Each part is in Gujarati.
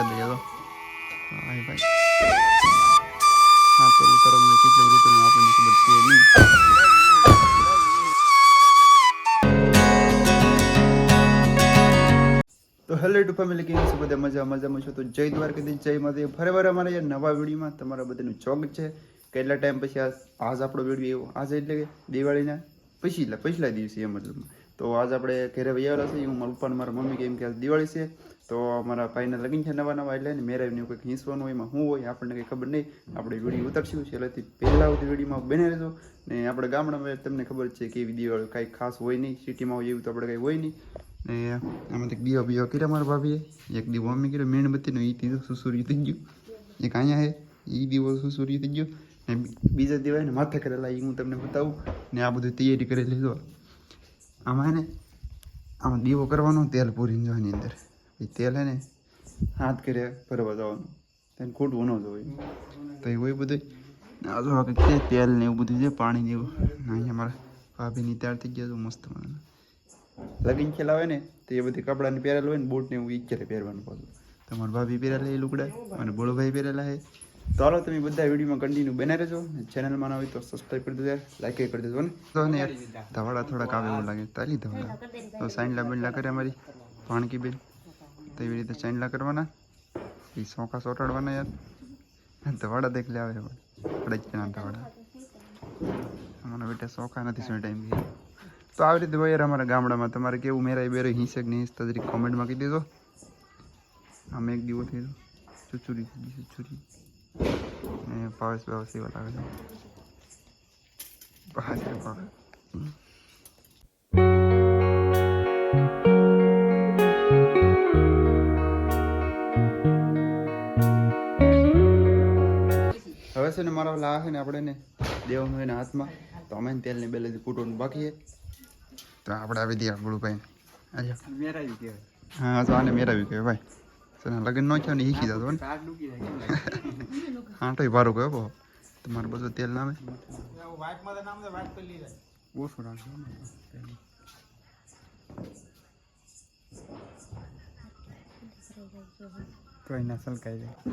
વરસાદ ગયો હા ભાઈ હા તો ઉતારવાનું કેટલું બધું આપણને ખબર છે નહીં. તો હેલો ટુ ફેમિલી કેમ છો બધા મજામાં છો? તો જય દ્વારકાધીશ જય મહાદેવ ફરીવાર અમારા યાર નવા વિડીયોમાં તમારા બધાનું સ્વાગત છે. કેટલા ટાઈમ પછી આજ આપણો વિડીયો આવ્યો આજે એટલે કે દિવાળીના પછીલા દિવસે એમ મતલબ. તો આજ આપણે ઘરે વૈયાવાળા છે હું મારા પપ્પા મારા મમ્મી કેમ કે આજ દિવાળી છે તો અમારા ભાઈના લગ્ન છે નવા એટલે ને મેરાવીને કંઈક હિંસવાનું હોય એમાં શું હોય આપણને કંઈ ખબર નહીં. આપણે વિડીયો ઉતારશું છેલ્લેથી પહેલાં આવતી વિડીયોમાં બને રહેજો. ને આપણે ગામડામાં તમને ખબર છે કે એવી દિવાળી કાંઈ ખાસ હોય નહીં, સિટીમાં હોય એવું તો આપણે કંઈ હોય નહીં. ને આમાં એક દીવા કર્યા મારા ભાભીએ, એક દીવો મમ્મી કર્યો મીણબત્તીનો એ દીધો સુસુરી થઈ ગયું, એક અહીંયા છે એ દીવો સુસુરી થઈ ગયો ને બીજા દીવા ને માથે કરેલા એ હું તમને બતાવું ને આ બધું તૈયારી કરી લીધો. આમાં ને આમાં દીવો કરવાનો તેલ પૂરીને જવાની અંદર તેલ હે ને હાથ કરે ભરવા જવાનું તેને ખોટવું ન જોઈએ તો એ હોય બધું. આ જો કંઈક તેલ ને એવું બધું છે પાણી ને એવું. અહીંયા મારા ભાભીની તૈયાર થઈ ગયા તો મસ્ત લગીન ખેલા હોય ને તો એ બધી કપડાને પહેરેલું હોય ને બૂટ ને એવું ઈચ્છે પહેરવાનું પાછું. તમારા ભાભી પહેરેલા એ લુગડા અને બોળોભાઈ પહેરેલા છે. તો હાલો તમે બધા વિડીયોમાં કન્ટિન્યુ બના રહેજો. ચેનલમાં ના હોય તો સબસ્ક્રાઈબ કરી દેજો, લાઈક કરી દેજો ને. તો ને યાર ધવાડા થોડાક આવે એવું લાગે તાલી ધવાડા તો સાઈનલા બેનલા કરે અમારી ભાણકી બેન તો એવી રીતે સાઈનલા કરવાના એ સોખા સોટાડવાના યાર. ધવાડા દેખ લે આવે પડે ધવાડા અમારા બેટા સોખા નથી સો ટાઈમ. તો આવી રીતે ભાઈ યાર અમારા ગામડામાં તમારે કેવું મેરાય બેરાય હિંસક ને હિંસતા તરીકે કોમેન્ટમાં કહી દેજો. આમ એક દીવો થઈ ગયો ચુચુરી ને પાવસ એવા લાગે છે હવે છે ને મારા ઓલા છે ને આપણે ને દેવાનું હોય ને હાથમાં તો અમે તેલની બેલેથી કૂટવાનું બાકી છે. તો આપણે આવી દઈએ ગુળુભાઈ મેરાવી કહેવાય. હા તો આને મેરાવી કહેવાય ભાઈ. લગ્ન ન થયો ને શીખી જતો ને હા તો ભારું કહો બહુ તમારે બધું તેલ નામે ઓછું રાખજો.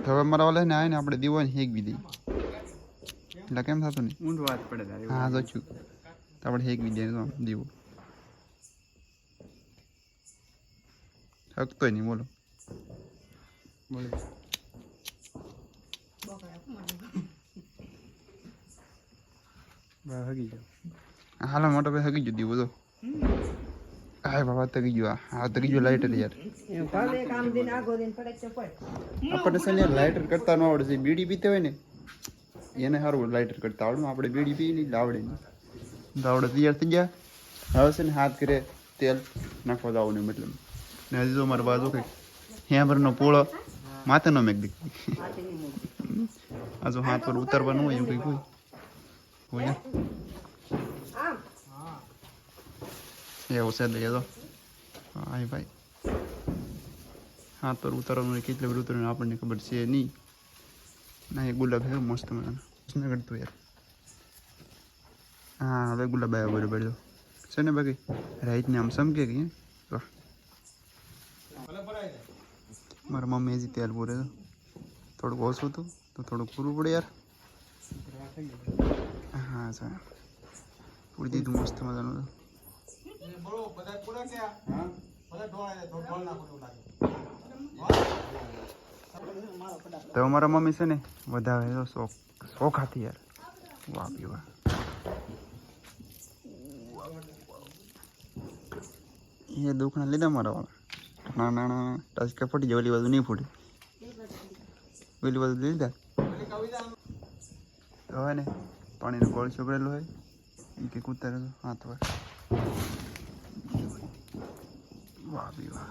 હવે મારા ઓલા ને આવે ને આપણે દીવાની હેકવી દઈએ એટલે કેમ થતું નહીં ઊંધું વાત પડે. હા તો છું તો આપણે હેકવી દઈએ દીવો હકતોય નહીં બોલો હાલો મોટો ભાઈ હગી ગયો દીવો તો હા બાબા તગી ગયો. હા તગી ગયો લાઇટર યાર આપણને છે ને લાઇટર કરતા ન આવડે છે. બીડી પીતે હોય ને એને સારું લાઇટર કરતા આવડે. આપણે બીડી પી નહીં આવડે નહીં તો આવડે તૈયાર થઈ ગયા. હવે છે ને હાથ કરે તેલ નાખવા જવું નહીં મતલબ ને હજી તો મારા બાજુ કંઈક હેમરનો પોળો માથે નો મેક દીધી આ જો હાથ પર ઉતારવાનું હોય એવું કંઈક હોય એવું છે દઈએ તો હા ભાઈ હાથ પર ઉતારવાનું હોય કેટલે બધું ઉતારવાનું આપણને ખબર છે નહીં. ના એ ગુલાબ છે મસ્ત મને કરતું યાર. હા હવે ગુલાબ આવ્યા બરોબર તો છે ને બાકી રાઈટને આમ સમકે કે મારા મમ્મી હજી તેલ પૂરે તો થોડુંક ઓછું હતું તો થોડુંક પૂરું પડે યાર. હા સર પૂરી દીધું મસ્ત મજાનું. તો અમારા મમ્મી છે ને વધારે તો શોખ હતી યાર. વાહ પીવા એ દુખણા લીધા મારા વાળા નાના ટચકા ફૂટી જાય. ઓલી બાજુ નહીં ફૂટે ઓલી બાજુ લીધા. હવે ને પાણીનો ગોળ છોકરેલો હોય એ કંઈક ઉતારે તો હાથ વાર વાહ બી વાહ.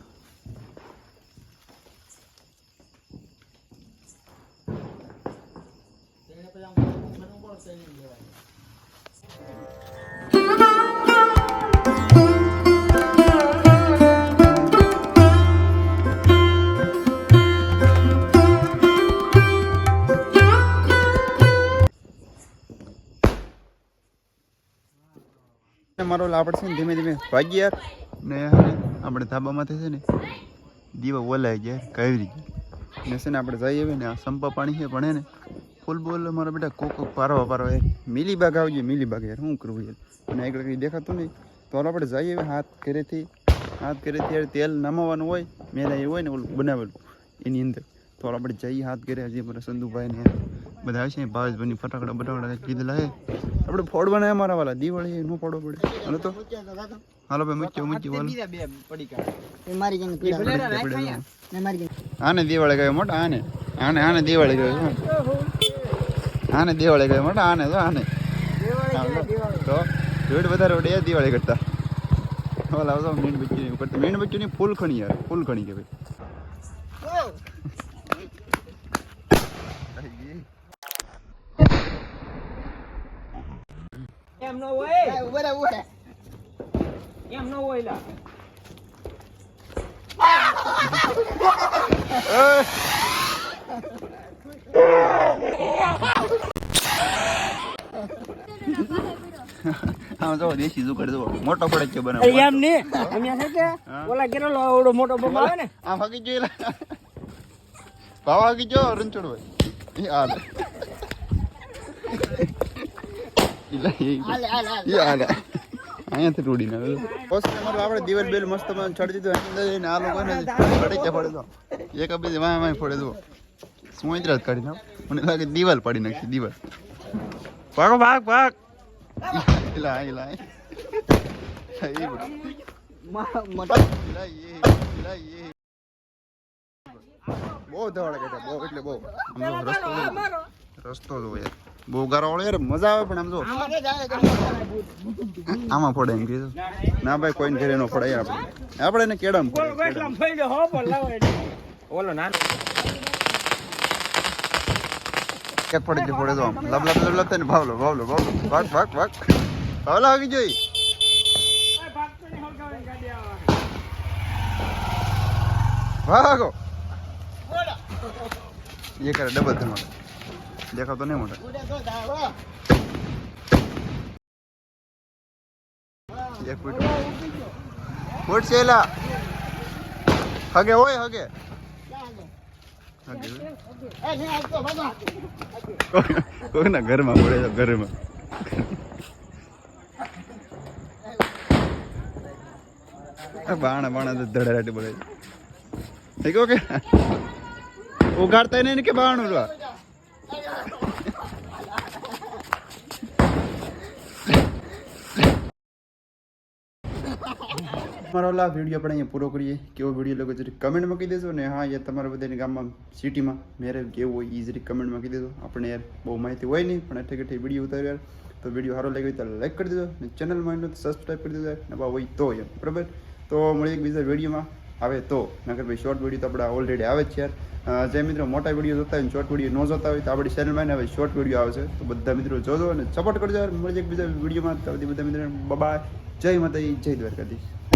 મારો લાપડ છે ને ધીમે ધીમે ભાગી યાર ને આપણે ધાબામાંથી છે ને દીવા ઓલાઈ જાય કઈ રીતે ને છે ને આપણે જઈએ ને આ સંપા પાણી છે પણ હે ને ફૂલ બોલ મારા બેટા કોક પારવા મિલીબાગ આવજે મિલીબાગ યાર શું કરવું યાર અને આગળ કંઈ દેખાતું નહીં તો આપણે જઈએ હાથ ઘરેથી યાર તેલ નમાવાનું હોય મેલા એ હોય ને ઓલું બનાવેલું એની અંદર તો આપણે જઈએ હાથ ઘરે હજી મારા સંધુભાઈ ને બધા આવે છે ભાવેશભાઈની ફટાકડા બટાકડા કીધેલા હે આપણે ફોડવાના અમારા વાલા દિવાળી નો ફોડવો પડે હાલો તો હાલો ભાઈ મૂચ્યો આને દિવાળી ગયો મોટા આને દિવાળી ગયો મોટા આને તો આને તો રેડ વધારે વડે દિવાળી કરતા ઓલા આવતો મીણ બચ્ચું ની ફૂલ ખણી યાર ફૂલ ખણી કે ભાઈ એમ નો હોય ઉભા એમ નો હોય લા હા જો દેશી જુગાડ જો મોટો પડે છે બનાવ એમ ને અમે છે કે ઓલા કેરેલો ઓડો મોટો બમ આવે ને આ ભાગી જોઈલા બાવા ગી જો રણછોડ ભાઈ એ હાલ હાલે અહીંયાથી રોડી ના આપણે દિવાલ બેલ મસ્ત ચડી દીધું અંદર આ લોકો ને પડે છે પડે તો એક બીજી વાય ફોડે દો શું ઇતરાજ કરી નાખ મને લાગે દિવાલ પડી નાખી દિવાલ ભાગ લા બહુ ધવાડે બેટા બહુ એટલે બહુ રસ્તો જો યાર બહુ ગારો વાળો યાર મજા આવે પણ આમ જો આમાં ફોડે એમ કીધું ના ભાઈ કોઈને ઘરે નો ફોડાય આપણે એને કેડામ ઓલો નાનો એક ફોડે છે ફોડે તો આમ લબ ને ભાવલો ભાગ ભાવલો આવી જોઈ ભાગો ये करे डबल धमाका देखा तो नहीं मोटा एक फुट सेला हगे होय हगे कोई ना घर में पड़े घर में बाणा तो धड़ाटी पड़े ठीक है ओके उगाड़ता नहीं के बाणू लो મારો આ વિડીયો આપણે અહીંયા પૂરો કરીએ કેવો વિડીયો લાગ્યો જરી કમેન્ટમાં કહી દેજો ને હા યાર તમારા બધાની ગામમાં સિટીમાં મેરે કેવું હોય એ જરી કમેન્ટમાં કહી દેજો આપણે યાર બહુ માહિતી હોય નહીં પણ એટલે કે વિડીયો ઉતાર્યો યાર તો વિડીયો સારો લાગ્યો તો લાઈક કરી દેજો ને ચેનલમાં તો સબસ્ક્રાઈબ કરી દેજો નવા હોય તો યાર બરાબર તો મળીએ એક બીજા વિડીયોમાં આવે તો નકર ભાઈ શોર્ટ વિડીયો તો આપણે ઓલરેડી આવે જ છે યાર જે મિત્રો મોટા વિડીયો જોતા હોય શોર્ટ વિડીયો ન જોતા હોય તો આપણી ચેનલમાં હવે શોર્ટ વિડીયો આવે છે તો બધા મિત્રો જોજો અને સપોર્ટ કરજો યાર મળીએ એક બીજા વિડીયોમાં તો બધા મિત્રો બાય જય માતાજી જય દ્વારકાધીશ.